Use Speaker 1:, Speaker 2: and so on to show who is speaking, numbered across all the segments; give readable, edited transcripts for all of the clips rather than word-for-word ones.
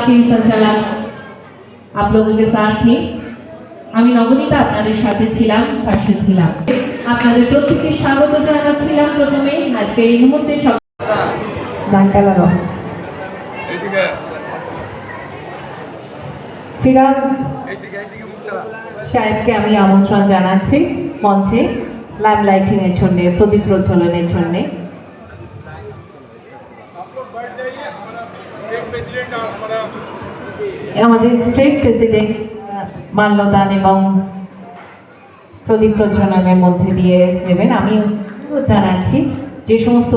Speaker 1: Team संचालक आप लोगों के साथ थी আমি নবনীতা আপনাদের সাথে ছিলাম পাশে ছিলাম আপনাদের প্রত্যেককে স্বাগত জানাচ্ছিলাম প্রথমে আজকে এই মুহূর্তে সব গানটা লাগাও এইদিকে সিরাজ সাহেবকে আমি আমন্ত্রণ জানাচ্ছি মঞ্চে ল্যাম্প লাইটিং এর জন্য প্রদীপ প্রজ্বলনের জন্য আমাদের স্টেট প্রেসিডেন্ট মাল্যদান এবং প্রদীপ প্রজ্বলনের মধ্যে দিয়ে দেবেন আমি জানাচ্ছি যে সমস্ত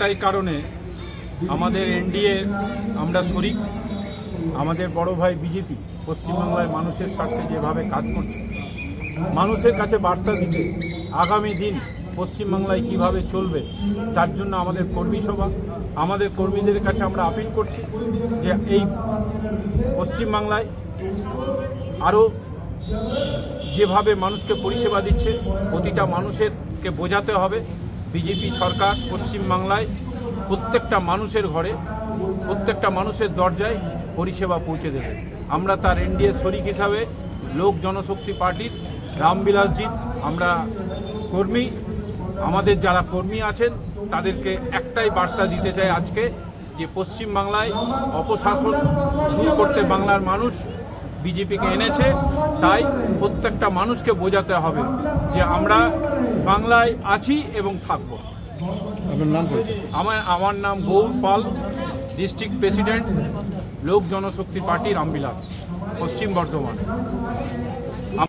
Speaker 2: একটাই কারণে আমাদের এনডিএ আমরা শরিক আমাদের বড় ভাই বিজেপি পশ্চিমবাংলায় মানুষের স্বার্থে যেভাবে কাজ করছে মানুষের কাছে বার্তা দিতে আগামী দিন পশ্চিমবাংলায় কিভাবে চলবে তার জন্য আমাদের কর্মী সভা আমাদের কর্মীদের কাছে আমরা আপিল করছি যে এই পশ্চিমবাংলায় আরও যেভাবে মানুষকে পরিষেবা দিচ্ছে প্রতিটা মানুষেরকে বোঝাতে হবে বিজেপি সরকার পশ্চিমবাংলায় প্রত্যেকটা মানুষের ঘরে প্রত্যেকটা মানুষের দরজায় পরিষেবা পৌঁছে দেবে আমরা তার এনডিএ শরিক হিসাবে লোক জনশক্তি পার্টির রামবিলাসজিৎ আমরা কর্মী আমাদের যারা কর্মী আছেন তাদেরকে একটাই বার্তা দিতে চাই আজকে যে পশ্চিমবাংলায় অপশাসন দূর করতে বাংলার মানুষ বিজেপিকে এনেছে তাই প্রত্যেকটা মানুষকে বোঝাতে হবে যে আমরা বাংলায় আছি এবং থাকব। আমার নাম গৌর পাল ডিস্ট্রিক্ট প্রেসিডেন্ট লোক জনশক্তি পার্টি রামবিলাস পশ্চিম বর্ধমান।